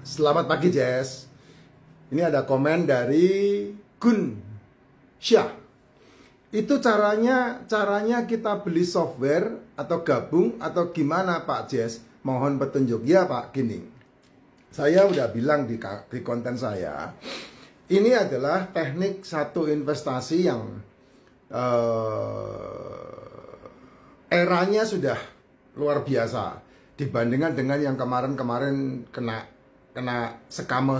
Selamat pagi Jess. Ini ada komen dari Gun Syah. Itu caranya kita beli software atau gabung atau gimana Pak Jess? Mohon petunjuk. Ya Pak, gini. Saya udah bilang di konten saya, ini adalah teknik satu investasi yang eranya sudah luar biasa dibandingkan dengan yang kemarin-kemarin kena skame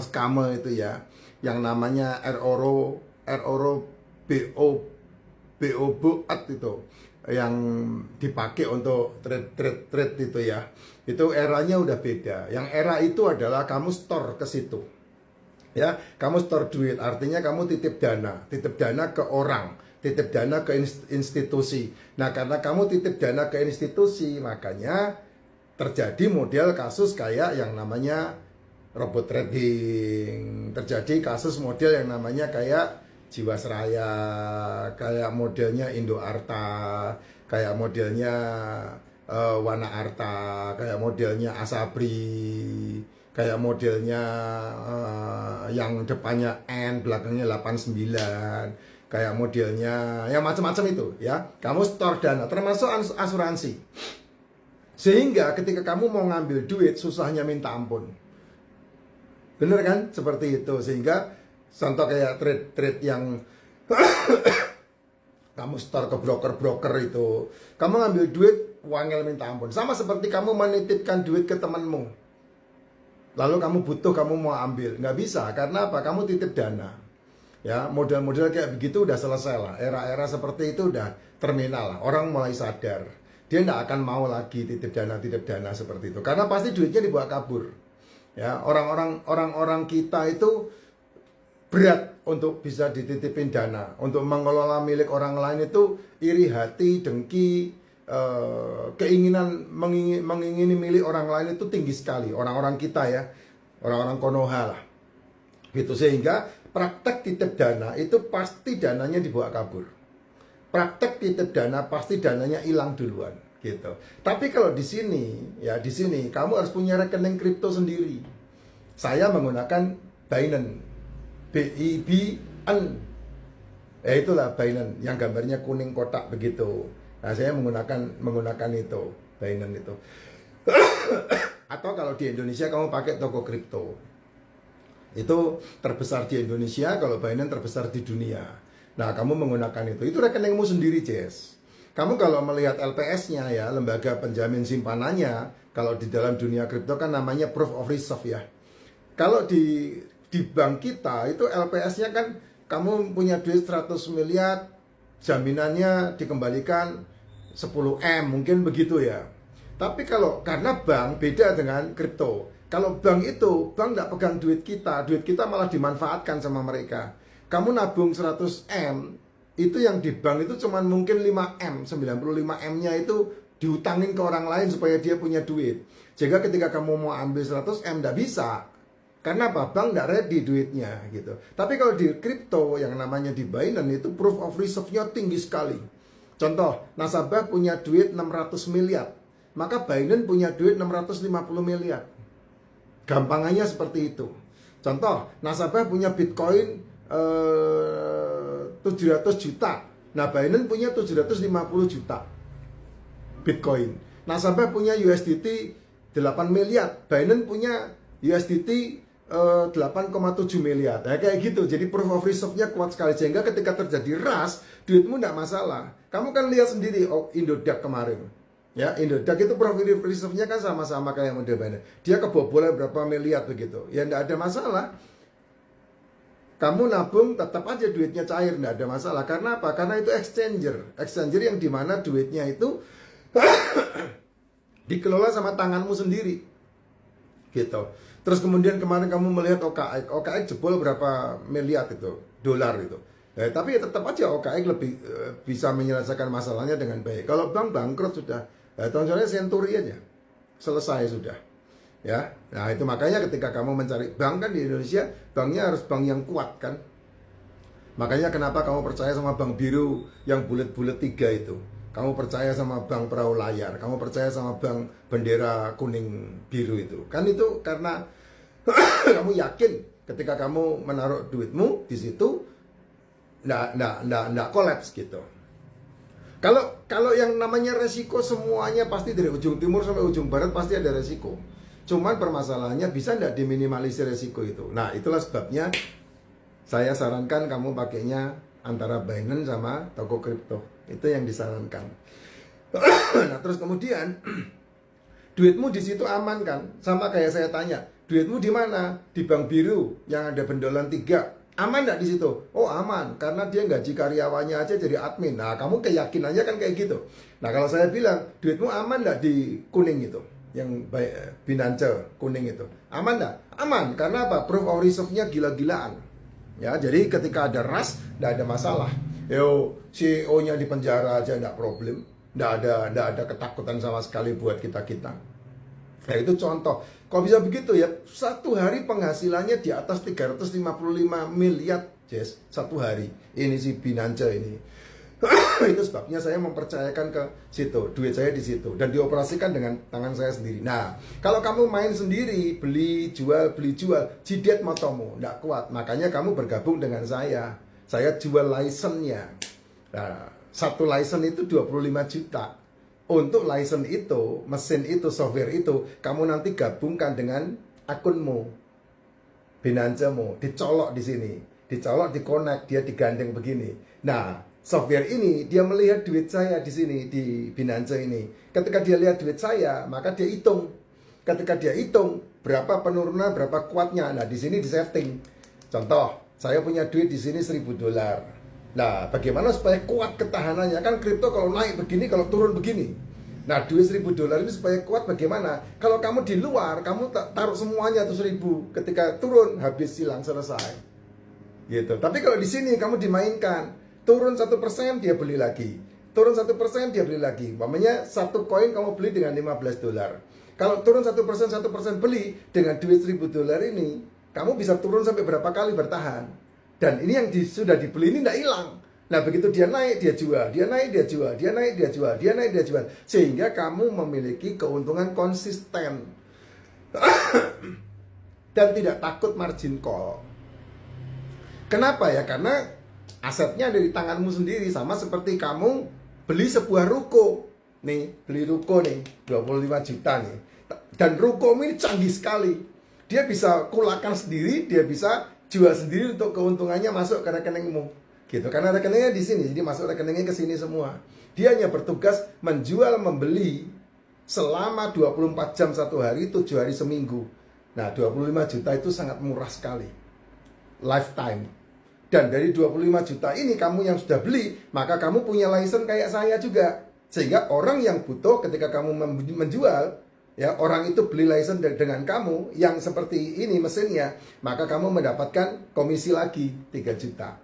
itu ya, yang namanya RORO BO itu yang dipakai untuk trade itu ya. Itu eranya udah beda. Yang era itu adalah kamu store ke situ. Ya, kamu store duit, artinya kamu titip dana ke orang, titip dana ke institusi. Nah, karena kamu titip dana ke institusi, makanya terjadi model kasus kayak yang namanya robot trading, terjadi kasus model yang namanya kayak Jiwasraya, kayak modelnya Indoarta, kayak modelnya Wana Arta, kayak modelnya Asabri, kayak modelnya yang depannya N, belakangnya 89, kayak modelnya yang macam-macam itu ya. Kamu store dana, termasuk asuransi. Sehingga ketika kamu mau ngambil duit, susahnya minta ampun. Bener kan? Seperti itu. Sehingga contoh kayak trade yang kamu store ke broker-broker itu, kamu ngambil duit, wangel minta ampun. Sama seperti kamu menitipkan duit ke temanmu, lalu kamu butuh, kamu mau ambil, nggak bisa. Karena apa? Kamu titip dana. Ya, model-model kayak begitu udah selesai lah. Era-era seperti itu udah terminal lah. Orang mulai sadar. Dia nggak akan mau lagi titip dana seperti itu. Karena pasti duitnya dibawa kabur. Ya, orang-orang kita itu berat untuk bisa dititipin dana. Untuk mengelola milik orang lain itu iri hati, dengki, keinginan mengingini milik orang lain itu tinggi sekali. Orang-orang kita ya, orang-orang Konoha lah. Gitu, sehingga praktek titip dana itu pasti dananya dibawa kabur. Praktek titip dana pasti dananya hilang duluan, gitu. Tapi kalau di sini kamu harus punya rekening kripto sendiri. Saya menggunakan Binance, BIBN. Itulah Binance yang gambarnya kuning kotak begitu. Nah, saya menggunakan itu, Binance itu. Atau kalau di Indonesia kamu pakai toko kripto. Itu terbesar di Indonesia, kalau Binance terbesar di dunia. Nah, kamu menggunakan itu rekeningmu sendiri, Jess. Kamu kalau melihat LPS-nya ya, lembaga penjamin simpanannya, kalau di dalam dunia kripto kan namanya proof of reserve ya. Kalau di bank kita itu LPS-nya kan kamu punya duit 100 miliar, jaminannya dikembalikan 10M, mungkin begitu ya. Tapi karena bank beda dengan kripto. Kalau bank nggak pegang duit kita malah dimanfaatkan sama mereka. Kamu nabung 100M, itu yang di bank itu cuma mungkin 5M, 95M-nya itu dihutangin ke orang lain supaya dia punya duit. Sehingga ketika kamu mau ambil 100M, nggak bisa. Karena apa? Bank nggak ready duitnya gitu. Tapi kalau di kripto yang namanya di Binance itu proof of reserve-nya tinggi sekali. Contoh, nasabah punya duit 600 miliar, maka Binance punya duit 650 miliar. Gampangannya seperti itu. Contoh, nasabah punya Bitcoin 700 juta. Nah, Binance punya 750 juta Bitcoin. Nasabah punya USDT 8 miliar. Binance punya USDT 8,7 miliar. Nah, kayak gitu. Jadi proof of reserve-nya kuat sekali. Sehingga ketika terjadi rush, duitmu tidak masalah. Kamu kan lihat sendiri Indodax kemarin. Ya, Indodax itu proof of reserve-nya kan sama-sama kayak model Binance. Dia kebobolan berapa miliar begitu. Ya tidak ada masalah. Kamu nabung tetap aja duitnya cair, tidak ada masalah. Karena apa? Karena itu exchanger yang dimana duitnya itu dikelola sama tanganmu sendiri, gitu. Terus kemudian kemarin kamu melihat OKX jebol berapa miliar itu dolar itu. Tapi ya tetap aja OKX lebih bisa menyelesaikan masalahnya dengan baik. Kalau bank bangkrut sudah, contohnya Century aja selesai sudah. Ya, nah itu makanya ketika kamu mencari bank kan di Indonesia, banknya harus bank yang kuat kan. Makanya kenapa kamu percaya sama bank biru yang bulat-bulat 3 itu. Kamu percaya sama bank perahu layar, kamu percaya sama bank bendera kuning biru itu. Kan itu karena Kamu yakin ketika kamu menaruh duitmu di situ nggak kolaps gitu. Kalau yang namanya resiko semuanya pasti dari ujung timur sampai ujung barat pasti ada resiko. Cuman permasalahannya bisa nggak diminimalisir resiko itu. Nah itulah sebabnya saya sarankan kamu pakainya antara Binance sama toko kripto. Itu yang disarankan. Nah terus kemudian duitmu di situ aman kan? Sama kayak saya tanya, duitmu di mana? Di bank biru yang ada bendolan 3. Aman nggak di situ? Oh aman, karena dia gaji karyawannya aja jadi admin. Nah kamu keyakinannya kan kayak gitu. Nah kalau saya bilang, duitmu aman nggak di kuning itu? Yang Binance kuning itu. Aman nggak? Aman, karena apa? Proof of reserve-nya gila-gilaan. Ya, jadi ketika ada rush, nggak ada masalah. Yo, CEO-nya di penjara aja nggak problem. Nggak ada ketakutan sama sekali buat kita-kita. Nah itu contoh. Kalau bisa begitu ya, satu hari penghasilannya di atas 355 miliar, Jess, satu hari. Ini si Binance ini. Itu sebabnya saya mempercayakan ke situ, duit saya di situ dan dioperasikan dengan tangan saya sendiri. Nah, kalau kamu main sendiri, beli jual, jidat motomu, nggak kuat. Makanya kamu bergabung dengan saya. Saya jual license-nya. Nah, satu license itu 25 juta. Untuk license itu, mesin itu, software itu, kamu nanti gabungkan dengan akunmu, Binance-mu, dicolok di sini, dicolok, di-connect, dia digandeng begini. Nah, software ini dia melihat duit saya di sini di Binance ini. Ketika dia lihat duit saya, maka dia hitung. Ketika dia hitung berapa penurunan, berapa kuatnya. Nah, di sini di-setting. Contoh, saya punya duit di sini $1.000. Nah, bagaimana supaya kuat ketahanannya? Kan kripto kalau naik begini, kalau turun begini. Nah, duit $1.000 ini supaya kuat bagaimana? Kalau kamu di luar, kamu taruh semuanya tuh 1.000. Ketika turun, habis, hilang, selesai. Gitu. Tapi kalau di sini kamu dimainkan, turun 1% dia beli lagi. Turun 1% dia beli lagi. Umpamanya satu koin kamu beli dengan $15. Kalau turun 1% beli dengan duit $1.000 ini, kamu bisa turun sampai berapa kali bertahan. Dan ini yang sudah dibeli ini tidak hilang. Nah begitu dia naik, dia jual, dia naik, dia jual, dia naik, dia jual, dia naik, dia jual. Sehingga kamu memiliki keuntungan konsisten. Dan tidak takut margin call. Kenapa ya? Karena asetnya ada di tanganmu sendiri. Sama seperti kamu beli sebuah ruko. Nih, beli ruko nih, 25 juta nih. Dan ruko ini canggih sekali. Dia bisa kulakan sendiri, dia bisa jual sendiri untuk keuntungannya masuk ke rekeningmu. Gitu. Karena rekeningnya di sini, jadi masuk rekeningnya ke sini semua. Dia hanya bertugas menjual, membeli selama 24 jam satu hari, 7 hari seminggu. Nah, 25 juta itu sangat murah sekali. Lifetime. Dan dari 25 juta ini kamu yang sudah beli, maka kamu punya license kayak saya juga. Sehingga orang yang butuh ketika kamu menjual, ya, orang itu beli license dengan kamu yang seperti ini mesinnya, maka kamu mendapatkan komisi lagi 3 juta.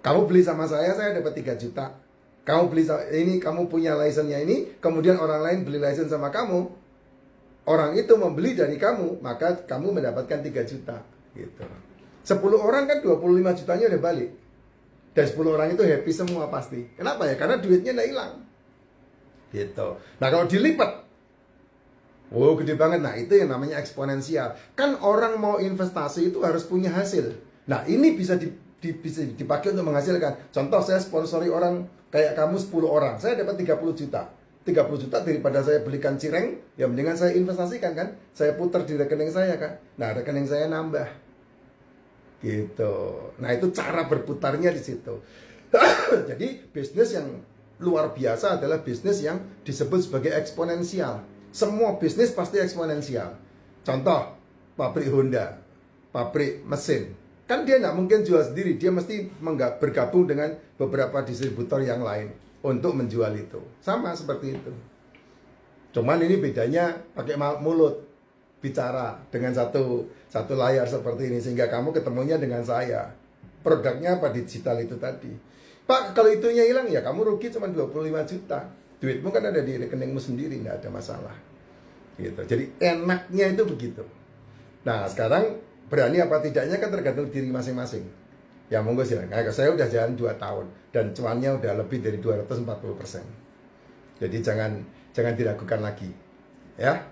Kamu beli sama saya dapat 3 juta. Kamu beli ini, kamu punya license-nya ini, kemudian orang lain beli license sama kamu. Orang itu membeli dari kamu, maka kamu mendapatkan 3 juta gitu. 10 orang kan 25 jutanya udah balik. Dan 10 orang itu happy semua pasti. Kenapa ya? Karena duitnya nggak hilang. Gitu. Nah, kalau dilipat, wow, gede banget. Nah, itu yang namanya eksponensial. Kan orang mau investasi itu harus punya hasil. Nah, ini bisa dipakai untuk menghasilkan. Contoh, saya sponsori orang kayak kamu 10 orang. Saya dapat 30 juta. 30 juta daripada saya belikan cireng, ya mendingan saya investasikan kan. Saya putar di rekening saya kan. Nah, rekening saya nambah. Gitu. Nah, itu cara berputarnya di situ. Jadi, bisnis yang luar biasa adalah bisnis yang disebut sebagai eksponensial. Semua bisnis pasti eksponensial. Contoh, pabrik Honda, pabrik mesin. Kan dia nggak mungkin jual sendiri, dia mesti bergabung dengan beberapa distributor yang lain untuk menjual itu. Sama seperti itu. Cuman ini bedanya pakai mulut, bicara dengan satu layar seperti ini, sehingga kamu ketemunya dengan saya. Produknya apa? Digital itu tadi. Pak, kalau itunya hilang ya kamu rugi cuma 25 juta. Duitmu kan ada di rekeningmu sendiri, nggak ada masalah. Gitu. Jadi enaknya itu begitu. Nah, sekarang berani apa tidaknya kan tergantung diri masing-masing. Ya monggo sih. Kayak saya udah jalan 2 tahun dan cuannya udah lebih dari 240%. Jadi jangan diragukan lagi. Ya.